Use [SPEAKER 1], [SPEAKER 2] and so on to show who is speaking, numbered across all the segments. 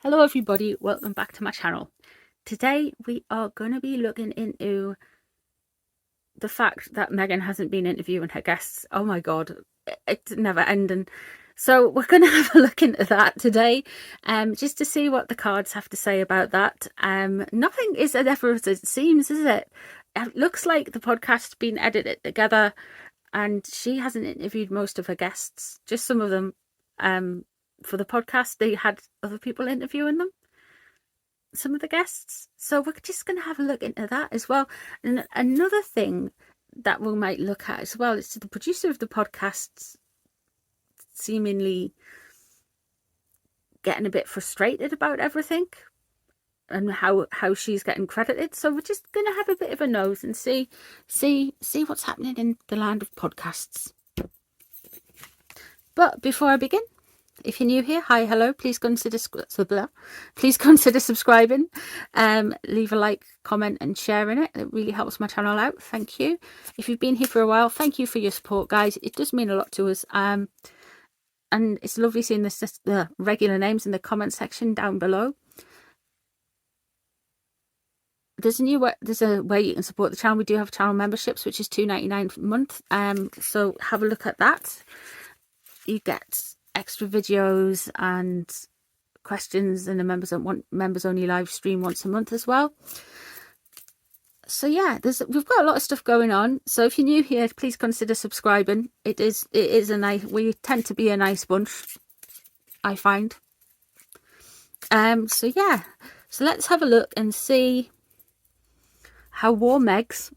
[SPEAKER 1] Hello everybody, welcome back to my channel. Today we are going to be looking into the fact that Meghan hasn't been interviewing her guests. Oh my god, it's never ending. So we're going to have a look into that today, just to see what the cards have to say about that. Nothing is ever as it seems, is it? It looks like the podcast's been edited together and she hasn't interviewed most of her guests, just some of them. For the podcast, they had other people interviewing them, some of the guests. So we're just going to have a look into that as well. And another thing that we might look at as well is the producer of the podcast seemingly getting a bit frustrated about everything and how she's getting credited. So we're just going to have a bit of a nose and see what's happening in the land of podcasts. But before I begin, if you're new here, hi, hello, please consider subscribing, leave a like, comment and sharing it. It really helps my channel out. Thank you. If you've been here for a while, thank you for your support, guys. It does mean a lot to us. And it's lovely seeing the regular names in the comment section down below. There's a way you can support the channel. We do have channel memberships, which is $2.99 a month. So have a look at that. You get extra videos and questions in the members only live stream once a month as well. So yeah, we've got a lot of stuff going on. So if you're new here, please consider subscribing. It is we tend to be a nice bunch, I find. So yeah, so let's have a look and see how war Megs.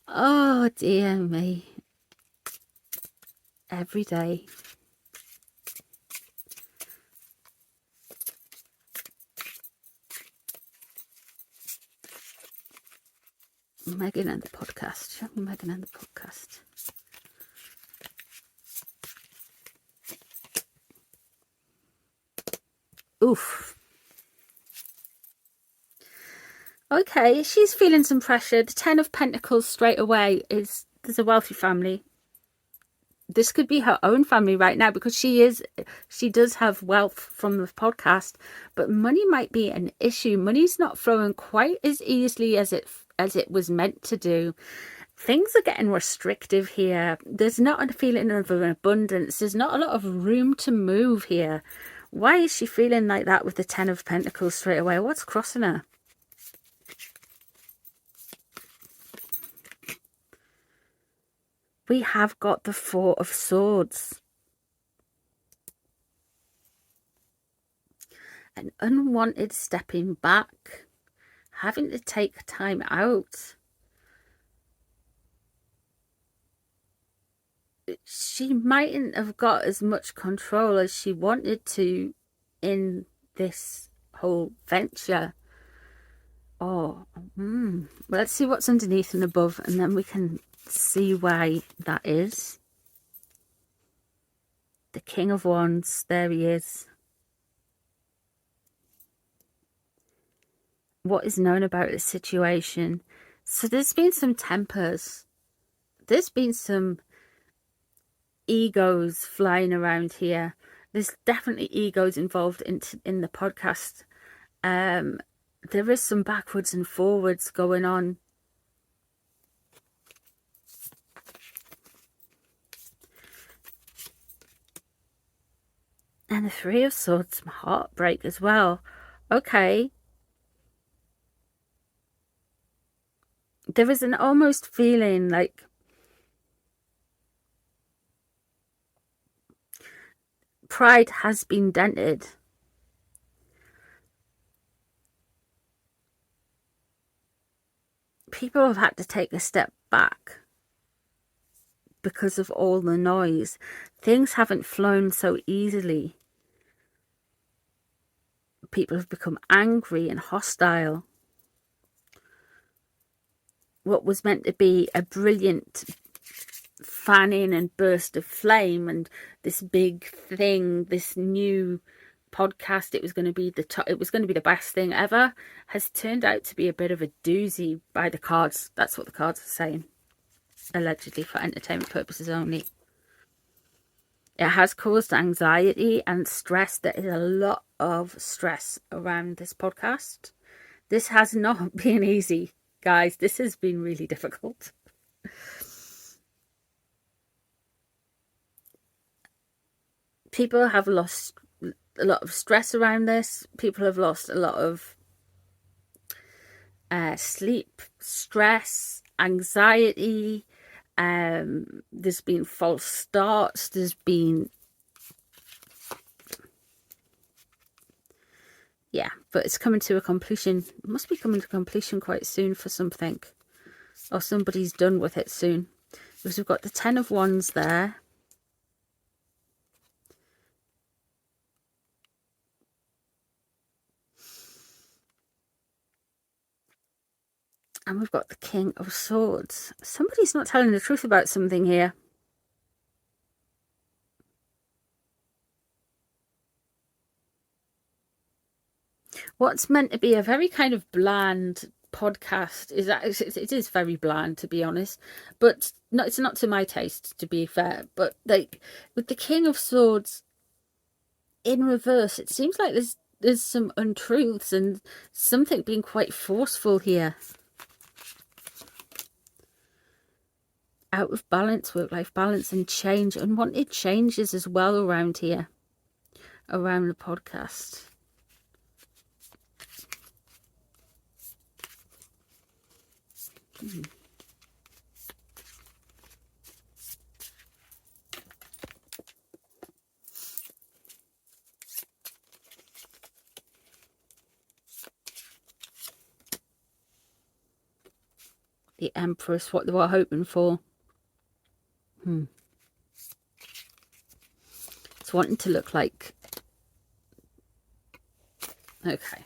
[SPEAKER 1] Oh dear me. Every day. Meghan and the podcast. Show me Meghan and the podcast. Oof. Okay, she's feeling some pressure. The 10 of Pentacles straight away is there's a wealthy family. This could be her own family right now because she does have wealth from the podcast, but money might be an issue. Money's not flowing quite as easily as it was meant to do. Things are getting restrictive here. There's not a feeling of an abundance. There's not a lot of room to move here. Why is she feeling like that with the 10 of Pentacles straight away? What's crossing her? We have got the 4 of Swords. An unwanted stepping back. Having to take time out. She mightn't have got as much control as she wanted to in this whole venture. Oh, let's see what's underneath and above, and then we can see why that is. The King of Wands, there he is. What is known about the situation? So there's been some tempers. There's been some egos flying around here. There's definitely egos involved in the podcast. There is some backwards and forwards going on. And the 3 of Swords, some heartbreak as well. Okay. There is an almost feeling like pride has been dented. People have had to take a step back because of all the noise. Things haven't flown so easily. People have become angry and hostile. What was meant to be a brilliant fanning and burst of flame and this big thing, this new podcast, it was going to be the best thing ever, has turned out to be a bit of a doozy by the cards. That's what the cards are saying. Allegedly for entertainment purposes only. It has caused anxiety and stress. There is a lot of stress around this podcast. This has not been easy, guys. This has been really difficult. People have lost a lot of stress around this. People have lost a lot of sleep, stress, anxiety. There's been false starts. There's been, yeah, but it's coming to a completion. It must be coming to completion quite soon for something, or somebody's done with it soon, because we've got the 10 of Wands there. And we've got the King of Swords. Somebody's not telling the truth about something here. What's meant to be a very kind of bland podcast is that it is very bland, to be honest. But no, it's not to my taste, to be fair. But like with the King of Swords in reverse, it seems like there's some untruths and something being quite forceful here. Out of balance, work-life balance, and change, unwanted changes as well around here, around the podcast. The Empress, what they were hoping for. It's wanting to look like... Okay.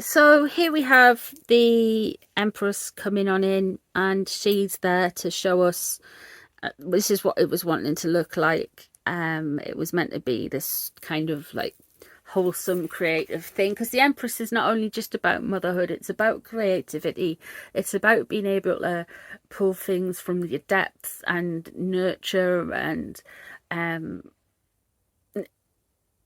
[SPEAKER 1] So here we have the Empress coming on in, and she's there to show us this is what it was wanting to look like. It was meant to be this kind of like wholesome creative thing, because the Empress is not only just about motherhood, it's about creativity. It's about being able to pull things from your depths and nurture and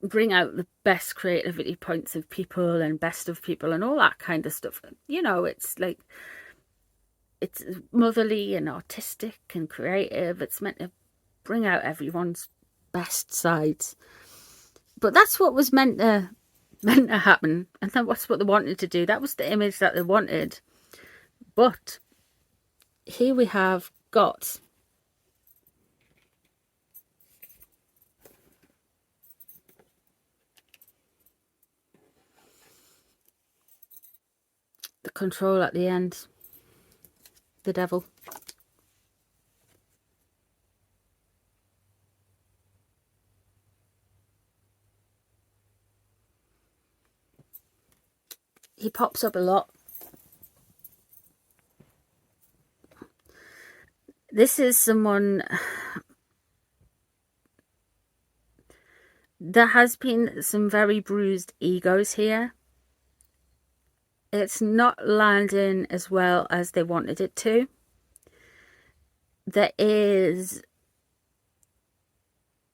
[SPEAKER 1] bring out the best creativity points of people and best of people and all that kind of stuff. You know, it's like, it's motherly and artistic and creative. It's meant to bring out everyone's best sides. But that's what was meant to happen, and that's what they wanted to do. That was the image that they wanted. But here we have got the Control at the end. The Devil. He pops up a lot. This is someone... There has been some very bruised egos here. It's not landing as well as they wanted it to. There is...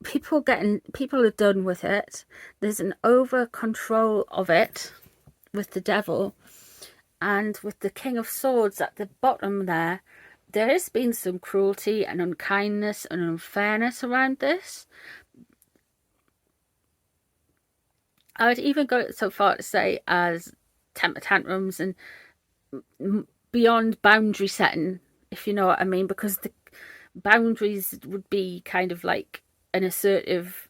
[SPEAKER 1] People are done with it. There's an over control of it with the Devil, and with the King of Swords at the bottom there has been some cruelty and unkindness and unfairness around this. I would even go so far to say as temper tantrums and beyond boundary setting, if you know what I mean, because the boundaries would be kind of like an assertive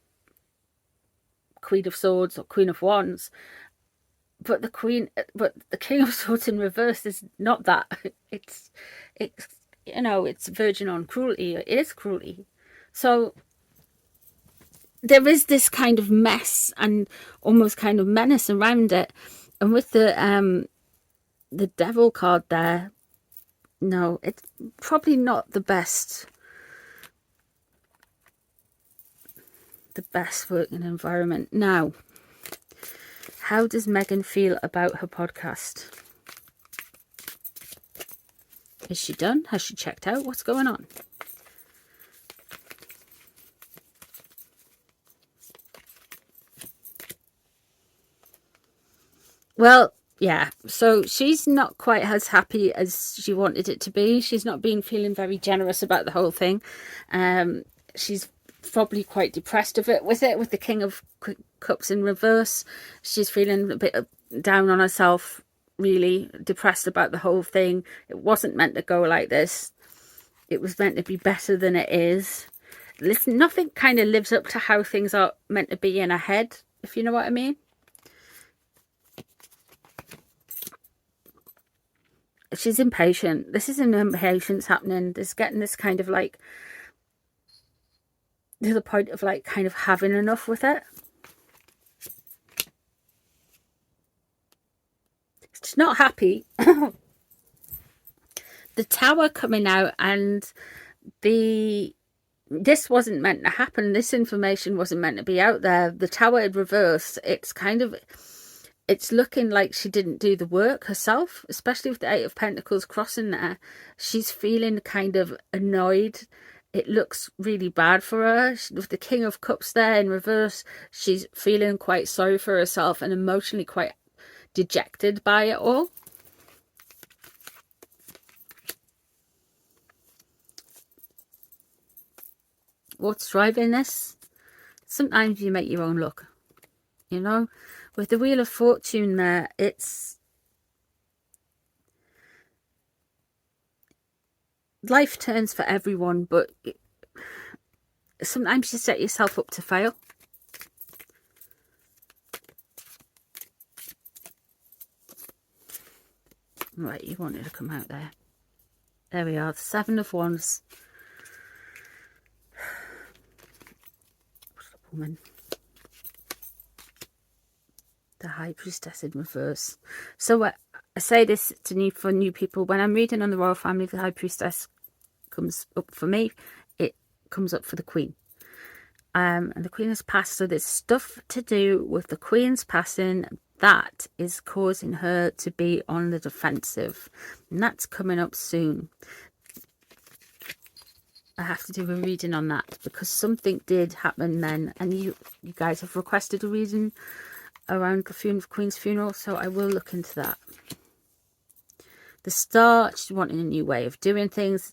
[SPEAKER 1] Queen of Swords or Queen of Wands. But the King of Swords in reverse is not that. It's you know, it's verging on cruelty. It is cruelty. So there is this kind of mess and almost kind of menace around it. And with the Devil card there, no, it's probably not the best working environment. Now, how does Meghan feel about her podcast? Is she done? Has she checked out? What's going on? Well, yeah, so she's not quite as happy as she wanted it to be. She's not been feeling very generous about the whole thing. She's probably quite depressed of it, with the King of Cups in reverse. She's feeling a bit down on herself, really depressed about the whole thing. It wasn't meant to go like this. It was meant to be better than it is. Listen, nothing kind of lives up to how things are meant to be in her head, if you know what I mean. She's impatient. This is an impatience happening. There's getting this kind of like, to the point of like kind of having enough with it. She's not happy. The Tower coming out, and this wasn't meant to happen. This information wasn't meant to be out there. The Tower in reverse, it's looking like she didn't do the work herself, especially with the Eight of Pentacles crossing there. She's feeling kind of annoyed. It looks really bad for her. With the King of Cups there in reverse, she's feeling quite sorry for herself and emotionally quite dejected by it all. What's driving this? Sometimes you make your own luck, you know. With the Wheel of Fortune there, it's life turns for everyone, but sometimes you set yourself up to fail. Right, you wanted to come out there. There we are, the Seven of Wands. Woman. The High Priestess in reverse. So I say this for new people. When I'm reading on the royal family, the High Priestess comes up for me. It comes up for the Queen. And the Queen has passed. So there's stuff to do with the Queen's passing that is causing her to be on the defensive. And that's coming up soon. I have to do a reading on that because something did happen then, and you guys have requested a reading around the Queen's funeral, so I will look into that. The Star, she's wanting a new way of doing things.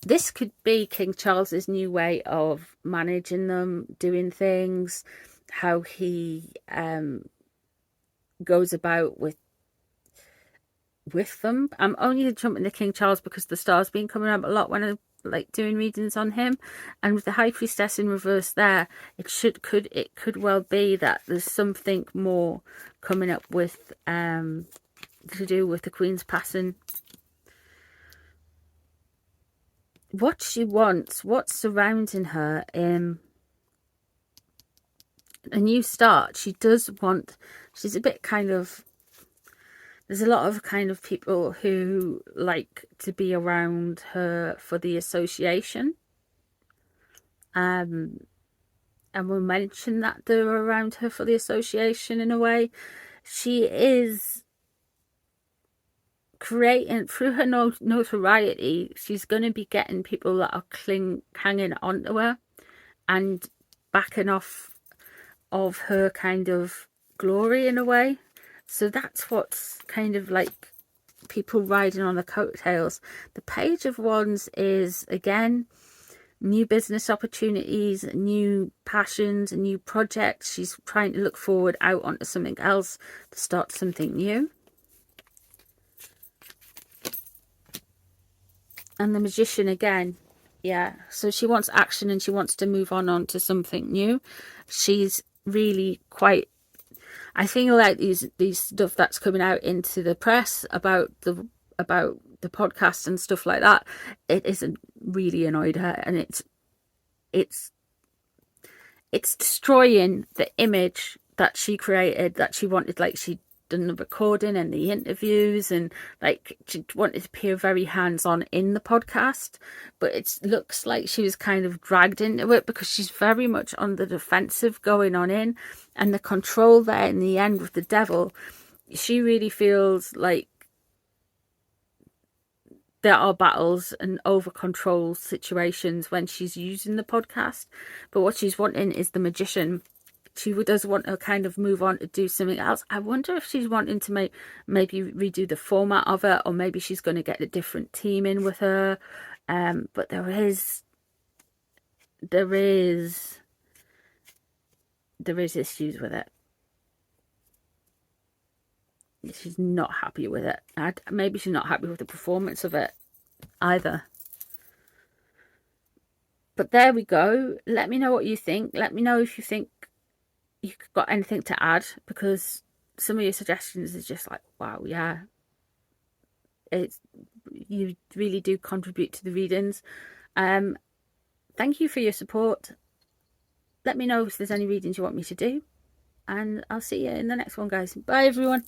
[SPEAKER 1] This could be King Charles's new way of managing them, doing things, how he goes about with them. I'm only jumping to King Charles because the Star's been coming up a lot when I like doing readings on him, and with the High Priestess in reverse there, it could well be that there's something more coming up with to do with the Queen's passing. What she wants, what's surrounding her, a new start. She does want, she's a bit kind of, there's a lot of kind of people who like to be around her for the association. And we'll mention that they're around her for the association in a way. She is creating, through her notoriety, she's going to be getting people that are hanging onto her and backing off of her kind of glory in a way. So that's what's kind of like people riding on the coattails. The Page of Wands is, again, new business opportunities, new passions, new projects. She's trying to look forward out onto something else, to start something new. And the Magician again. Yeah, so she wants action and she wants to move on to something new. She's really quite, I think, like these stuff that's coming out into the press about the podcast and stuff like that, it isn't really annoyed her, and it's destroying the image that she created, that she wanted. Like, she'd done the recording and the interviews, and like she wanted to appear very hands-on in the podcast, but it looks like she was kind of dragged into it because she's very much on the defensive going on in, and the control there in the end with the Devil, she really feels like there are battles and over control situations when she's using the podcast. But what she's wanting is the Magician she does want to kind of move on to do something else. I wonder if she's wanting to maybe redo the format of it, or maybe she's going to get a different team in with her. But there is issues with it. She's not happy with it. Maybe she's not happy with the performance of it either. But there we go. Let me know what you think. Let me know if you think you've got anything to add, because some of your suggestions is just like, wow, yeah, you really do contribute to the readings. Thank you for your support. Let me know if there's any readings you want me to do, and I'll see you in the next one, guys. Bye, everyone.